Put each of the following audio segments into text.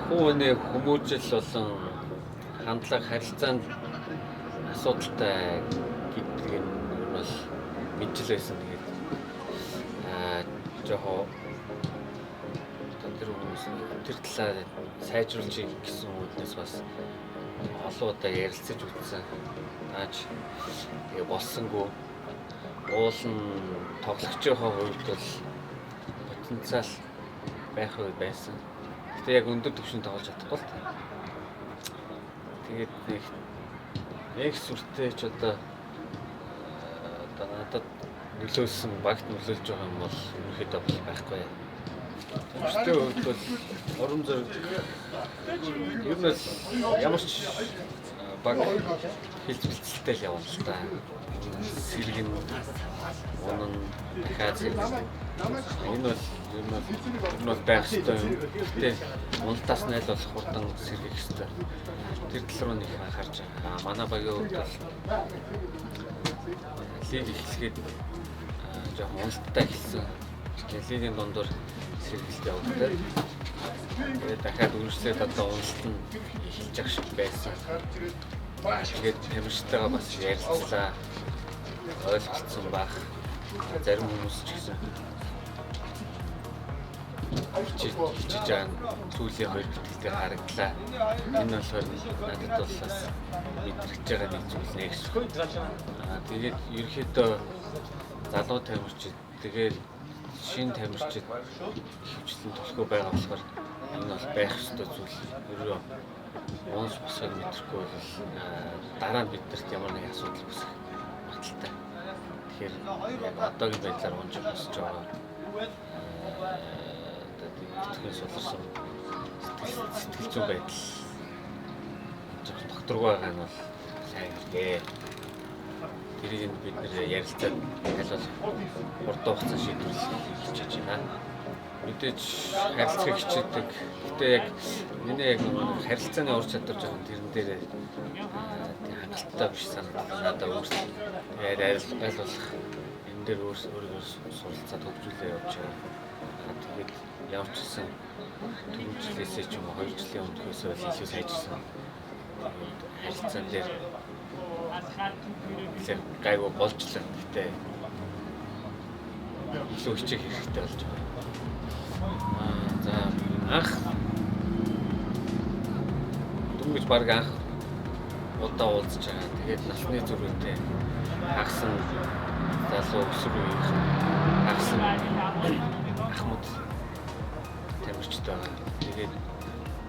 Хүүний хүмүүжил болон хандлага харилцаанд асуудалтай гэдгийг нь бол мэджил байсан. Тэгээд жоохон тэр талаар сайжруулж гэсэн үгнээс бас олон удаа ярилцаж үзсэн. Тааж болсонгүй уул нь тоглогчийн хувьд бол потенциал байх үе байсан. Гэтэ яг өндөр түвшинд тоглож чадахгүй л та. Тэгээд нэг сүртэй ч одоо надад нөлөөсөн багт нөлөөлж байгаа юм бол ерөнхийдөө байхгүй. Тэртэй хувьд бол урам зориг ер нь ямар ч баг хилцэлцэлтэй л явна л та. Сэргэн унан дахиад энэ бол ер нь бол байх ёстой юм. Гэтэ уналтаас найлуулах хурдан сэргийх ёстой. Тэр тал руу нэг анхаарч байгаа. Манай багийн хувьд бол лиг эхлэхэд жоохон уналттай эхэлсэн. Лигийн дундуур сэргэлт явагдаад тэгээд дахиад үргэлжлээд одоо уналт нь эхэлж байгаа шиг байсан. Тэгээд тамирчтайгаа бас ярилцлаа. Ойлголцсон баг. Зарим хүмүүс ч гэсэн хичээж байгаа сүүлийн 2 бүтэлээр харагдлаа. Энэ болохоор надад бол бас мэдрэгдэж байгаа нэг зүйл нэ гэсэн. Тэгээд ерөөхдөө залуу тамирчид тэгээд шинэ тамирчид хөвчлэн төлхөө байгаа болохоор энэ бол байх ёстой зүйл. Өөрөө уус босхийг мэдрэхгүй бол дараа нь биднэрт ямар нэг асуудал үүсэх магадaltaй. Тэгэхээр яг одоогийн байдлаар унж босч байгаа. Тэтгэл суларсан сэтгэл зүйн байдал жоохон докторгүй байгаа нь бол сайн хэрэгтэй. Тэрийг бид нэр ярилцаад аль хурдан хугацаанд шийдвэрлэх хичээж байна. Мэдээж харилцах хичээдэг. Гэтэ яг миний яг харилцааны ур чадвар жоохон тэрэн дээр хангалттай биш санагдаад өөрсдөө аль болох энэ дээр өөрийгөө суралцаад хөгжүүлээ явж байгаа. Тэгээд ямар ч гэсэн түрүүчлээсээ ч юм уу 2 жилийн өмнөхөөс илүү сайжирсан харилцаан дээр гайгүй болж л гэхдээ илүү хичээх хэрэгтэй болж байгаа. За анх дүнгийн баг анх удаа уулзж байгаа. Тэгээд насны зүрхтэй хагсан залуу өсвөр үеийн хагсан ахмад тамирчтай байгаа. Тэгээд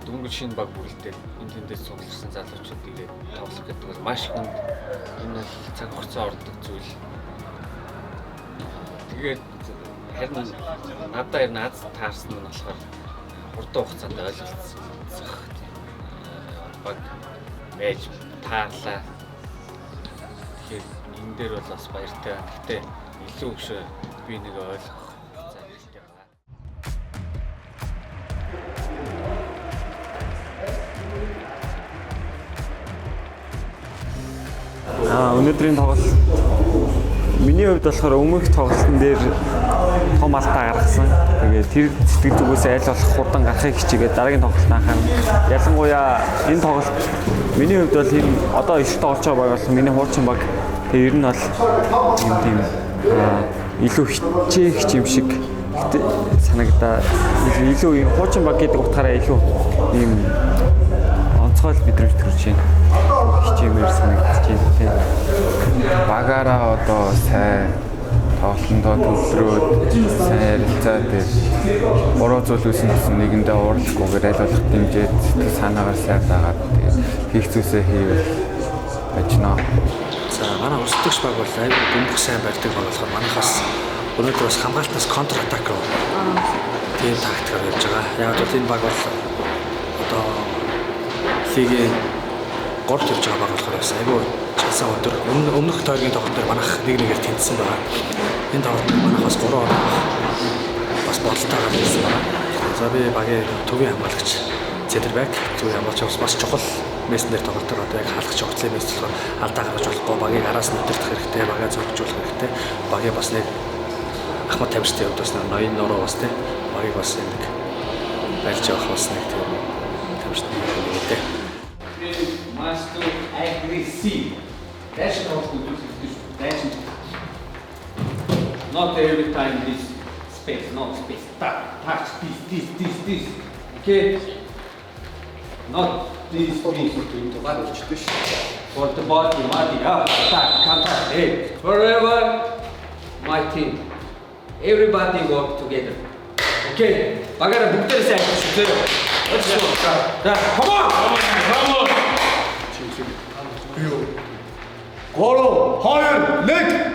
дүнгийн шинэ баг бүрэлдээд энэ тэндээс цугларсан залуучууд тэгээд тоглох гэдэг бол маш их энэ бол цаг хугацаа ордог зүйл. Тэгээд харин надад ер нь аз таарсан нь болохоор хурдан хугацаанд ойлголцсон баг байж таарлаа. Тэгэхээр энэ дээр бол бас баяртай. Гэхдээ илүү их би нэг ойлгох хэрэгтэй байна. Өнөөдрийн тоглолт миний хувьд болохоор өмнөх тоглолтын дээр том алдаа гаргасан. Тэгээд тэр сэтгэл зүгээс аль болох хурдан гарахыг хичээгээд дараагийн тоглолтод анхаарна. Ялангуяа энэ тоглолт миний хувьд бол энэ одоо ихтэй олж байгаа баг бол миний хуучин баг. Тэгээд ер нь бол тийм илүү хичээх юм шиг санагдаа. Илүү хуучин баг гэдэг утгаараа илүү ийм онцгой мэдрэмж төрж байна. Хичээмээр санагдаж байна тийм. Багаараа одоо сайн тоглолтондоо төвлөрөөд сайн ярилцаад буруу зүйл үүсэн гэсэн нэгэндээ уурлахгүйгээр аль болох дэмжиж санаагаар сайн дагаад хийх зүйлсээ хийвэл бачнаа. За манай өрсөлдөгч баг бол аюул бөмбөг сайн барьдаг баг болохоор манайхаас өнөөдөр бас хамгаалтаас контр атак руу тийм тактикаар явж байгаа. Яг бол энэ баг бол одоо лигийн 3-т явж байгаа баг болохоор бас аюул чансан өдөр өмнөх тойргийн тоглолт дээр манайх 1-1-ээр тэнцсэн байгаа. Энэ тоглолт манайхаас 3 оноо бас бодолтойгоор хийсэн байна. За би багийн төвийн хамгаалагч Цэдэрбек төвийн хамгаалагч бас чухал мессен дээр тоглолтоор одоо яг хаалгач огтлын месс болохоор алдаа гаргаж болохгүй багийг араас нь өдөртөх хэрэгтэй, багаа зөвхөжүүлэх хэрэгтэй. Багийн бас нэг ахмад тамирчтай хувьд бас ноён нуруу бас тийм багийг бас нэг барьж явах бас нэг тийм хэрэгтэй. Must do aggressive. Dash тоглох үзүүлэлт шүү. Dash. Not every time this space, no space. Touch this. Okay. Not this. For the body, attack, counter. Hey, forever, my team. Everybody work together. Okay. Bagara бүгдээ сайн хийчихээ. Let's go. Come on. Golo, higher, leg,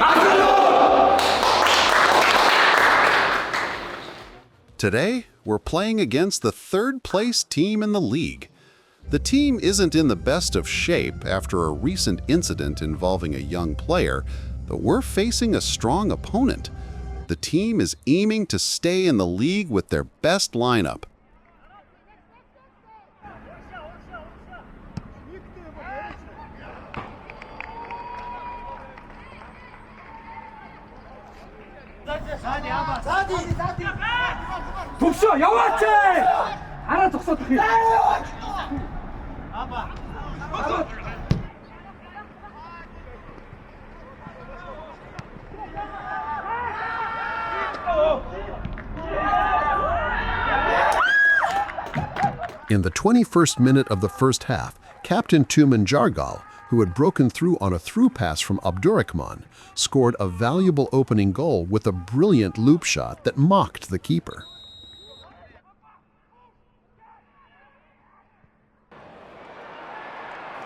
Today, we're playing against the third-place team in the league. The team isn't in the best of shape after a recent incident involving a young player, but we're facing a strong opponent. The team is aiming to stay in the league with their best lineup. Төвшөө яваач! Хараа зогсоод их. In the 21st minute of the first half, Captain Tuman Jargal, who had broken through on a through pass from Abdurrahman, scored a valuable opening goal with a brilliant loop shot that mocked the keeper.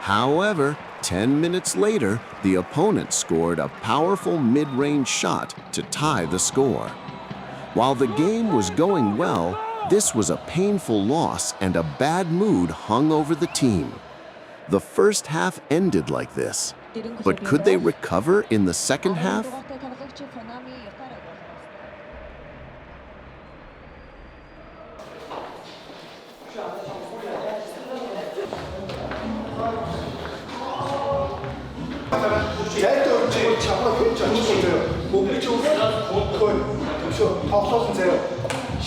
However, 10 minutes later, the opponent scored a powerful mid-range shot to tie the score. While the game was going well, this was a painful loss and a bad mood hung over the team. The first half ended like this, but could they recover in the second half?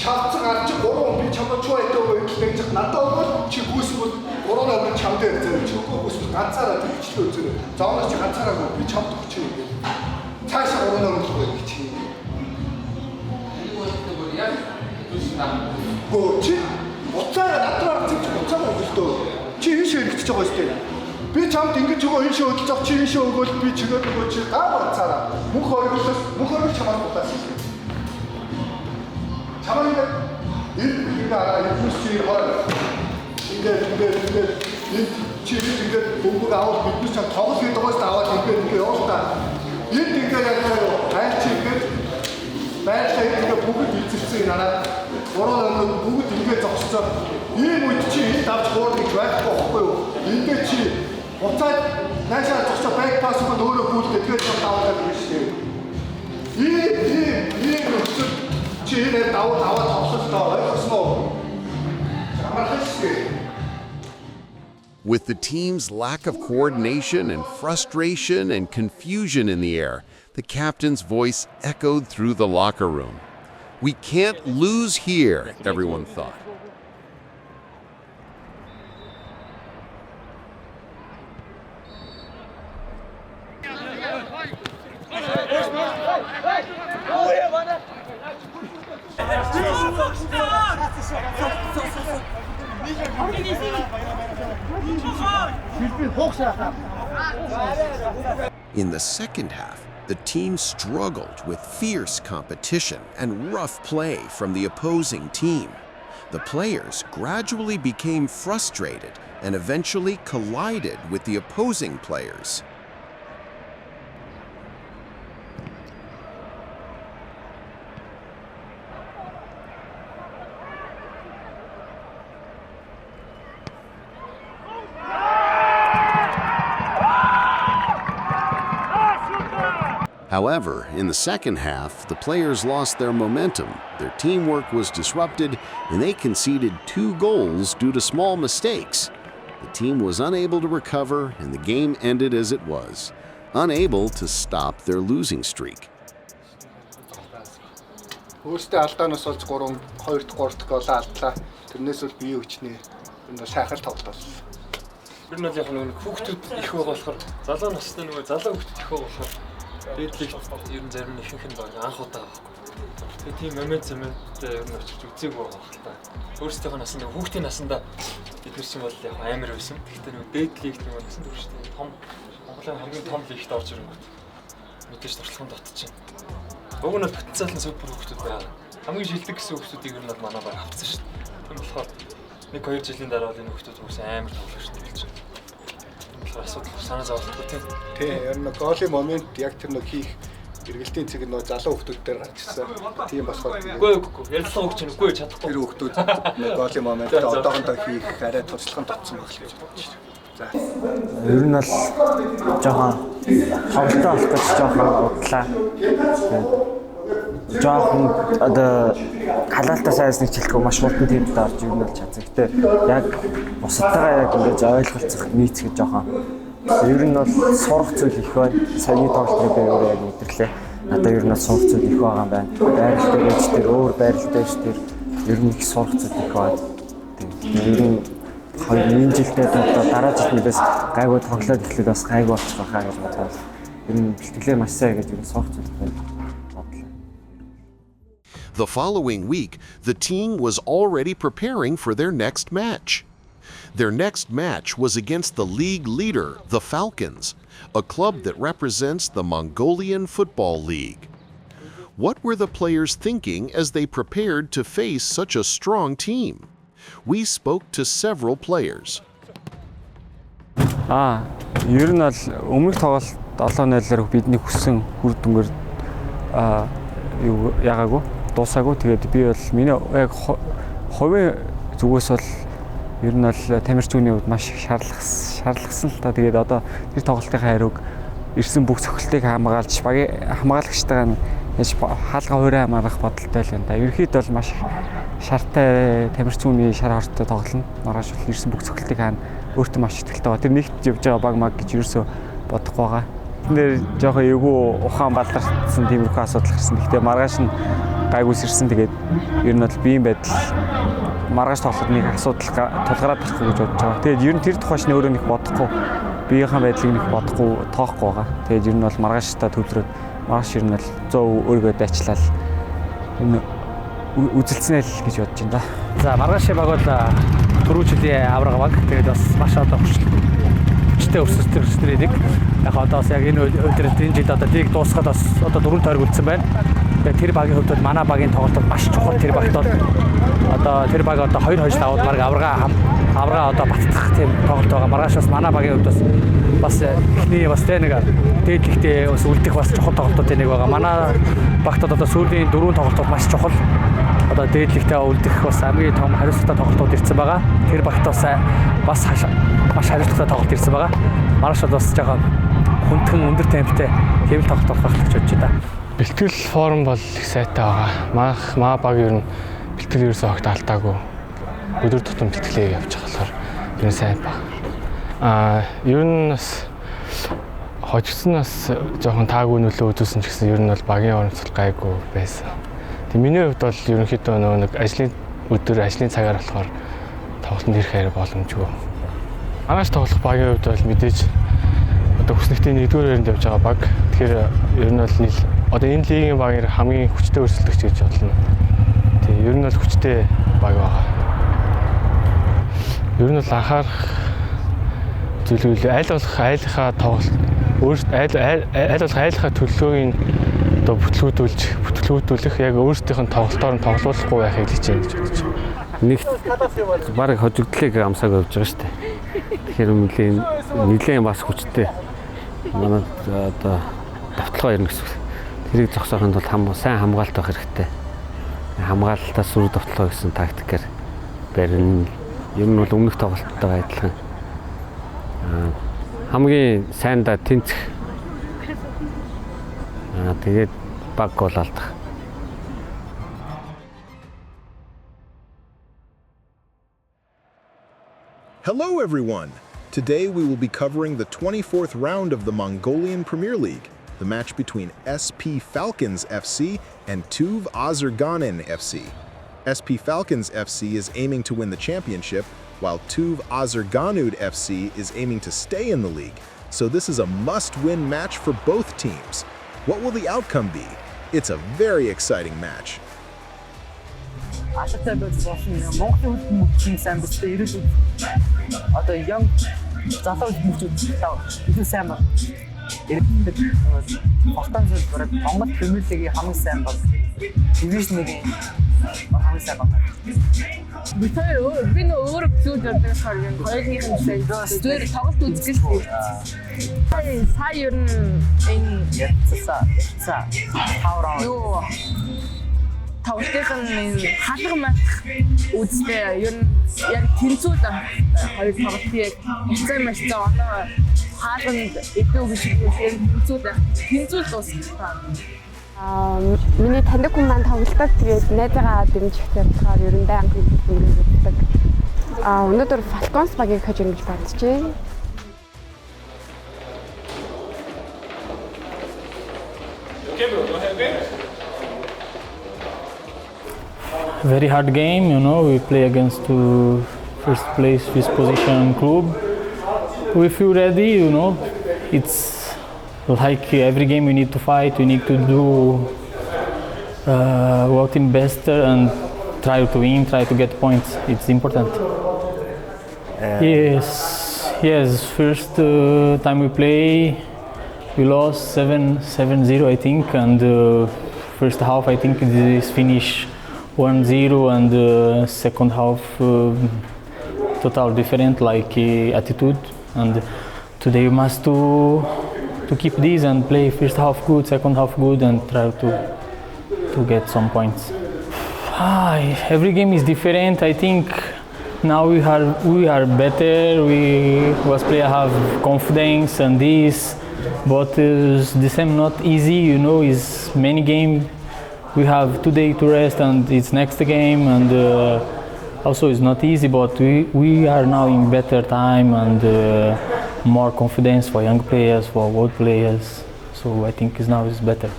Шалтгаан гарч 3 хүн би чамд чуйдаг гэж надад бол чи гүйсгүүд 3 хүн чамд дээр чи гүйсгүүд ганцаараа төвчлөө үзээ. Зооноор чи ганцаараа би чамд хүчээ гэдэг. Цаашаа 3 хүн гэж чи. Гоо чи уцаа надраа чи уцаа өгөлтөө. Чи ийш хэрэгжиж байгаа шүү дээ. Би чамд ингэж өгөө ийш өдөлж авах чи ийш өгөөл би чигээр өгөө чи гаа уцаараа. Мөнх оргилж чамд удаас. 자만이가 이가 이부시 헐 이게 지금 공부 나오고 이부시랑 더 그게 더 나와 이게 없다 이게 약간요 다시 이게 말세 이게 보고 있을 나라 뭐라는 보고 이게 적시죠 이뭐 있지 나 저렇게 좋아할 거 없고요 이게 지 어차 내가 적셔 백 파스고 노래 보고 되게 좀 나오다 그러시지 이 무슨 With the team's lack of coordination and frustration and confusion in the air, the captain's voice echoed through the locker room. We can't lose here, everyone thought. In the second half, the team struggled with fierce competition and rough play from the opposing team. The players gradually became frustrated and eventually collided with the opposing players. However, in the second half, the players lost their momentum, their teamwork was disrupted, and they conceded 2 goals due to small mistakes. The team was unable to recover, and the game ended as it was, unable to stop their losing streak. Өөртөө алдаанаас болж 2-3 гол алдлаа. Тэрнээс бол бие хүчний энэ сайхан тоглолт. Ер нь бол яг нэг хүүхдүүд их байгаа болохоор залуу настай нөгөө залуу хүүхдүүд их байгаа болохоор дээдлийг ер нь зарим нь ихэнх нь баг анх удаа байхгүй. Тэгээ тийм момент ер нь очиж үзээгүй байгаа хэл та. Өөрсдийнхөө насанд хүүхдийн насандаа бид нар чинь бол яг амар байсан. Гэхдээ нөгөө дээдлийг нөгөө насанд өөрсдөө том Монголын хамгийн том лигт орж ирэнгүүт мэдээж туршлагын дотчихно. Уг нь бол потенциал нь супер хүүхдүүд байгаа. Хамгийн шилдэг гэсэн хүүхдүүдийг ер нь бол манай баг авцсан шүү дээ. Тийм болохоор 1-2 жилийн дараа бол энэ хүүхдүүд үгүйс амар тоглож шүү дээ. Тэгэхээр асуудал санаа зовлтгүй тийм. Тий, ер нь голын момент яг тэр нэг хийх эргэлтийн цэг нь залуу хүүхдүүд дээр гарч ирсэн. Тийм болохоор Үгүй ярилцлага өгч чинь үгүй чадахгүй. тэр хүүхдүүд голын момент одоохондоо хийх арай туршлагын дотсон байх л гэж бодож байна. За. Ер нь бол жоохон тоглолтоо болох гэж жоохон бодлаа. Жоохон одоо халаалтаа сайсныг хэлэхгүй маш хурдан тэмдэлд орж ирнэ л чадсан. Гэтэ яг бусадтайгаа яг ингэж ойлголцох нийцгэж жоохон ер нь бол сурах зүйл их байна. Саяны тоглолтыг би өөрөө яг мэдэрлээ. Надад ер нь бол сурах зүйл их байгаа юм байна. Байралтай гэж тэр өөр байралтай ш тэр ер нь их сурах зүйл их байна. Тийм. Ер нь энэ жилдээ дараа жилдээс гайгүй тоглоод эхлээд бас гайгүй болчих байхаа гэж бодлоо. Ер нь бэлтгэлээ маш сайн гэж ер нь сурах зүйл байна. The following week, the team was already preparing for their next match. Their next match was against the league leader, the Falcons, a club that represents the Mongolian Football League. What were the players thinking as they prepared to face such a strong team? We spoke to several players. Ер нь бол өмнөх тоглолт 7-0-аар бидний хүссэн үр дүнгээр ягаагүй дуусаагүй. Тэгээд би бол миний яг хувийн зүгээс бол ер нь бол тамирчны хувьд маш шаардлагасан л та. Тэгээд одоо тэр тоглолтын хариуг ирсэн бүх цохилтыг хамгаалж хамгаалагчтайгаа яаж хаалга хуурай хамгаалах бодолтой л байна да. Ерөнхийдөө бол маш шартай тамирчны шар хортой тоглоно. Маргааш бол ирсэн бүх цохилтыг хаана өөртөө маш ихтэй байгаа. Тэр нэгт явж байгаа баг маг гэж ерөөсөө бодохгүй байгаа. Тэр жоохон эвгүй ухаан балдартсан тиймэрхүү асуудал гарсан. Гэхдээ маргааш нь гайгүйс ирсэн. Тэгээд ер нь бол биеийн байдал маргааш тоглоход нэг асуудал тулгараад байхгүй гэж бодож байгаа. Тэгээд ер нь тэр тухайч нь өөрөө нэг бодохгүй, биеийнхээ байдлыг нэг бодохгүй, тоохгүй байгаа. Тэгээд ер нь бол маргааштай төвлөрөөд маргааш ер нь бол 100% өөрийгөө дайчлал энэ үзэлцэнэ л гэж бодож байна да. За маргаашийн баг бол түрүү жилийн авраг баг. Тэгээд бас маш одоо хүчтэй өсөлтөр идэг. Яг одоос яг энэ өдрөд энэ жил одоо лиг дуусгаад бас одоо 4 тойрог үлдсэн байна. Тэгээд тэр багийн хувьд бол манай багийн тоглолт маш чухал. Тэр багт бол одоо тэр баг одоо 2 хожил аваад баг аврага одоо баттах тийм тоглолт байгаа. Маргааш бас манай багийн хувьд бас эхний бас тэ нэг дээдлэгтээ бас үлдэх бас чухал тоглолтууд нэг байгаа. Манай багтад одоо сүүлийн 4 тоглолтууд маш чухал. Одоо дээдлэгтээ үлдэх бас хамгийн том хариуцлагатай тоглолтууд ирсэн байгаа. Тэр багтаас бас маш хариуцлагатай тоглолт ирсэн байгаа. Маргааш бас жоохон хүндхэн өндөр темптэй хэвлэл тоглолт болох гэж бодож байна. Бэлтгэл форум бол их сайтай байгаа. Маа баг ер нь бэлтгэл ерөөсөө огт алдаагүй. Өдөр тутам бэлтгэлээ явж байгаа болохоор ер нь сайн баг. Ер нь бас хожигдсанаас жоохон таагүй нөлөө үзүүлсэн ч гэсэн ер нь бол багийн оронцол гайгүй байсан. Тэг миний хувьд бол ерөнхийдөө нэг ажлын өдөр ажлын цагаар болохоор тоглолтод ирэх арай боломжгүй. Анааш тоглох багийн хувьд бол мэдээж одоо хүснэгтийн 1-р байранд явж байгаа баг. Тэгэхээр ер нь бол одоо энэ лигийн багийн хамгийн хүчтэй өрсөлдөгч гэж бодлоо. Тэг ер нь бол хүчтэй баг байгаа. Ер нь бол анхаарах зүйлүүд аль болох айлынхаа тоглолт аль болох айлынхаа төлөвлөгөөг одоо бүтлгүүдүүлэх яг өөрсдийнх нь тоглолтоор нь тоглоулахгүй байхыг хичээнэ гэж бодож байна. Нэг баг хожигдлыг амсааг явж байгаа шүү дээ. Тэгэхээр нэлээд бас хүчтэй. Манай одоо давталгаа ирнэ гэсэн. Тэрийг зогсооход бол сайн хамгаалт байх хэрэгтэй. Хамгаалтаас сүр давталгаа гэсэн тактикээр барина. Ер нь бол өмнөх тоглолттойгоо адилхан. Хамгийн сайндаа тэнцэх. Тэгээд баг гол алдах. Hello everyone! Today we will be covering the 24th round of the Mongolian Premier League, the match between SP Falcons FC and Tuv Azerganen FC. SP Falcons FC is aiming to win the championship, while Tuv Azerganud FC is aiming to stay in the league, so this is a must-win match for both teams. What will the outcome be? It's a very exciting match. Алтай байж болсон Монголын хүмүүс сайн биш эрүүл одоо young залуу хүмүүсүүд илүү сайн баг. Хотон зүйл бараг Монгол Премьер Лигийн хамгийн сайн баг. Дивизионын хамгийн сайн баг. Би өөр клуб явдаг болохоор хоёрын зүйл тоглолт үзэх л сая ер нь энэ юу тоглолтын хаалга матх үзлээ. Ер нь яг тэнцүүл хоёр тоглолтыг хэцүү матч оноо хаалганд идэв гэж тэнцүүл дууссан. Миний таньдаг хүн маань тоглолтод тэгээд найзаагаа дэмжихтэй болохоор ер нь баян хэлбэрээр үздэг. Өнөөдөр Falcons багийг хожим гэж бодож байна. Very hard game, you know. We play against first place, first position club. We feel ready, you know. It's like every game we need to fight. We need to do what in best and try to win, try to get points. It's important. Yes. First time we play, we lost 7-0, I think, and first half I think this finish 1-0, and second half total different, like attitude. And today we must to keep this and play first half good, second half good, and try to get some points. Every game is different. I think now we are better. Us players have confidence and this, but the same not easy. You know, is many games. We have 2 days to rest, and it's next game, and also it's not easy. But we are now in better time and more confidence for young players, for old players. So I think now is better.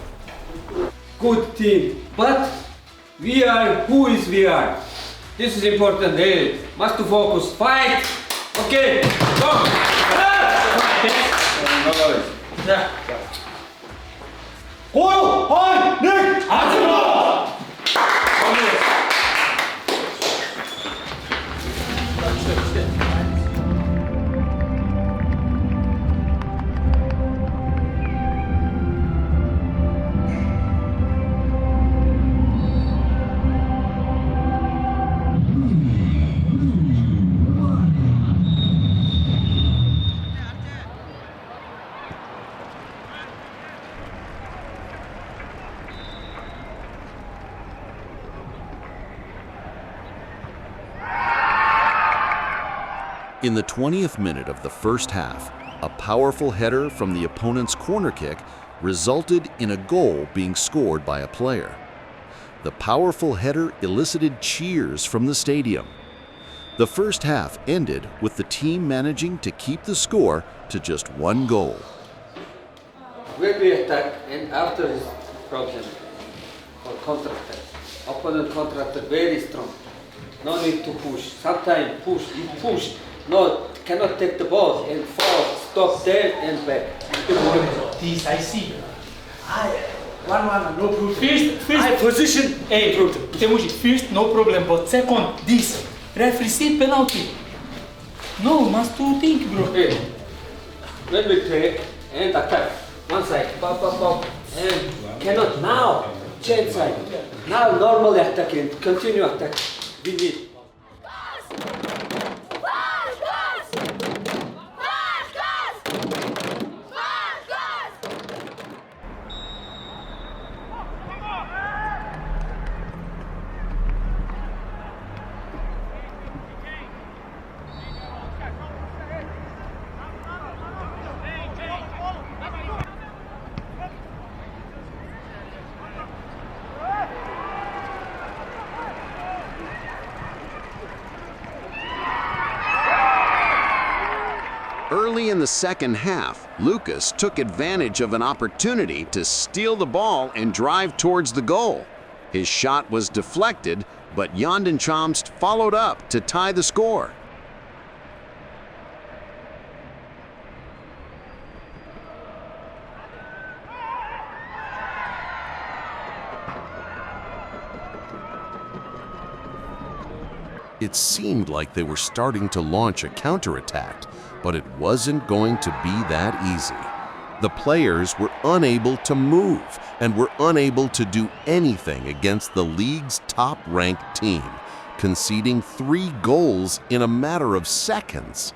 Good team, but we are who is we are. This is important. Hey, must focus, fight. Okay, go. Yeah. Nick! In the 20th minute of the first half, a powerful header from the opponent's corner kick resulted in a goal being scored by a player. The powerful header elicited cheers from the stadium. The first half ended with the team managing to keep the score to just 1 goal. When we attack and after his problem or counter-attack, opponent counter-attack very strong. No need to push. Sometimes push. No, cannot take the ball and fall, stop there and back. This I see. One, no problem. First position A, first no problem, but second this. Referee see penalty. No, must to think, bro. Okay. When we play and attack, one side, pop, and cannot now change side. Now normally attacking, continue attack. We need. Early in the second half, Lucas took advantage of an opportunity to steal the ball and drive towards the goal. His shot was deflected, but Yondan Chomst followed up to tie the score. It seemed like they were starting to launch a counterattack, but it wasn't going to be that easy. The players were unable to move and were unable to do anything against the league's top-ranked team, conceding 3 goals in a matter of seconds.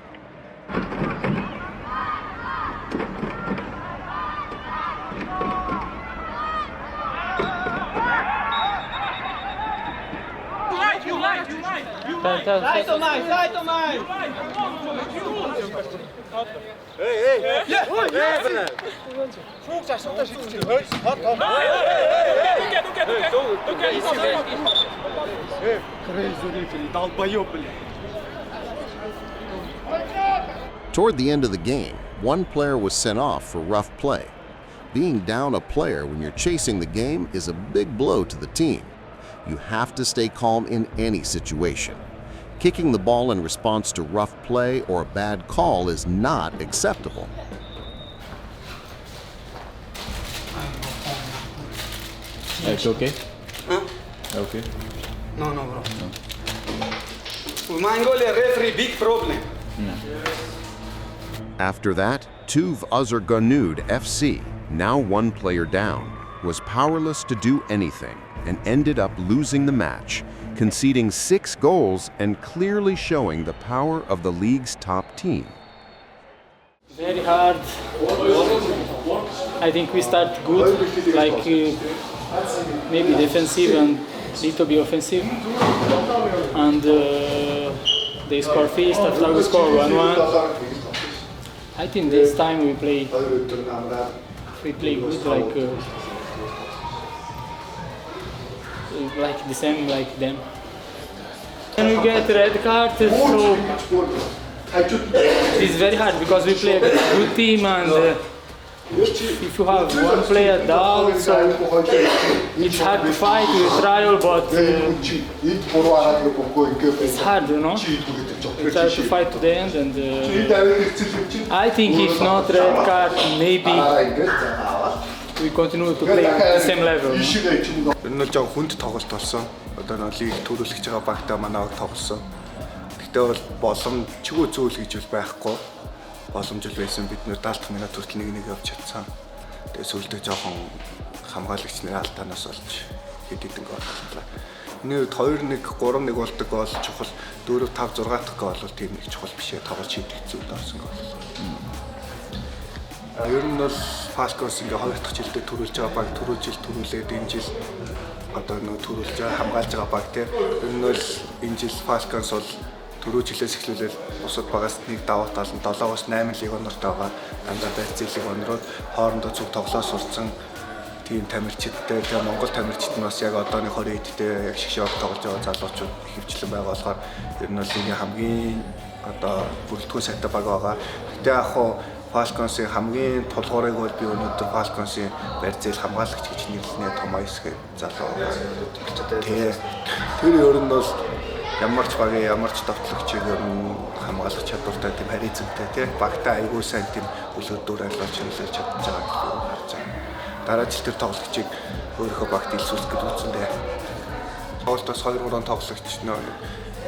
Toward the end of the game, one player was sent off for rough play. Being down a player when you're chasing the game is a big blow to the team. You have to stay calm in any situation. Kicking the ball in response to rough play or a bad call is not acceptable. It's okay? Huh? Okay. No, bro. Mongolia referee big problem. After that, Tuv Azerganud FC, now 1 player down, was powerless to do anything and ended up losing the match, conceding 6 goals and clearly showing the power of the league's top team. Very hard. I think we start good, like maybe defensive and little bit offensive. And they score first, after we score 1-1. I think this time we play good, like the same like them. And we get red card, so it's very hard because we play a good team and if you have 1 player down, so it's hard to fight with trial, but it's hard, you know. We try to fight to the end, and I think if not red card, maybe we continue to play at the same level. Энэ нь жоо хүнд тоглолт болсон. Одоо нэг лиг төрүүлж байгаа багтаа манайг тоглосон. Гэтэ бол боломжгүй зүйл гэж бол байхгүй. Боломжтой байсан бид нэр 70 минут хүртэл 1-1 явж чадсан. Тэгээ сүүлдээ жоохон хамгаалагч нэр алтаанаас олж хэдийдэн гол боллоо. Энэ 2-1, 3-1 болдог гол чухал, 4-5, 6 дахь гол бол тийм нэг чухал биш ээ. Тоглож хийдэг зүйл орсон гол. Ер нь бол Falcons ингээ 2 дахь жилдээ төрүүлж байгаа баг түрүү жил төрүүлээд энэ жил одоо нөө төрүүлж байгаа хамгаалж байгаа баг тийм. Ер нь бол энэ жил Falcons бол түрүү жилээс эхлүүлээд бусад багаас нэг даваа тал нь 7-8 лиг онортой байгаа. Дандаа байцлыг онроод хоорондоо зөв тоглоо сурцсан тийм тамирчидтэй, тийм Монгол тамирчид нь бас яг одооны 20 эдтэй яг шгшөөг тоглож байгаа залуучууд хөвчлэн байгаа болохоор ер нь бол энэ хамгийн одоо бүрэлдэхүүн сайтай баг байгаа. Гэтэ яг хуу Falcons-ийн хамгийн тулгуурыг бол би өнөөдөр Falcons-ийн барьцаал хамгаалагч гэж нэрлэнэ Томайс гэх залуу. Тэр ер нь бол ямар ч багийн ямар ч товтлогчийг ер нь хамгаалах чадвартай тийм харьцангуйтай тийм багтаа айгүй сайн тийм үлгэрдүүр айлгаж чиглэж чадж байгаа гэж харж байна. Дараа жил тэр тоглогчийг өөрийнхөө багт илсүүлэх гэж үзсэндээ. Тоглолтоос 2-3 тоглогч нөө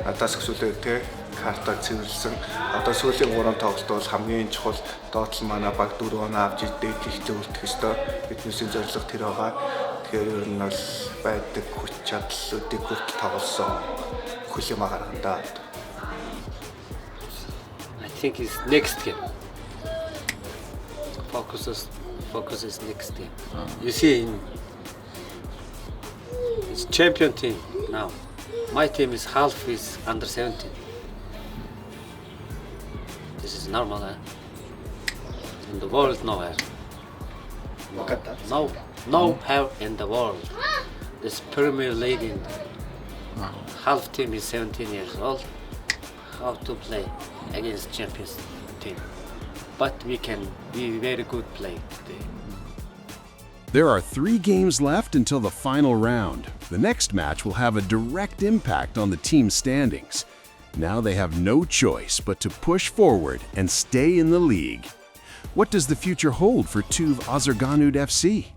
надаас өсвөлөө тийм картаа цэвэрлсэн. Одоо сүүлийн 3 тоглолт бол хамгийн чухал доотлол манай баг 4 оноо авч дээдлэгтэй үлдэх ёстой. Бидний зорилго тэр байгаа. Тэгэхээр ер нь бол байдаг хүч чадлуудыг хүртэл тоглосон. Хүлэм гаргандаа. I think it's next game. Focus is next game. You see, it's champion team now. My team is half is under 17. This is normal, in the world nowhere. Nowhere in the world. This Premier League in half team is 17 years old. How to play against champions team? But we can be very good play today. There are 3 games left until the final round. The next match will have a direct impact on the team's standings. Now they have no choice but to push forward and stay in the league. What does the future hold for Tuv Azerganud FC?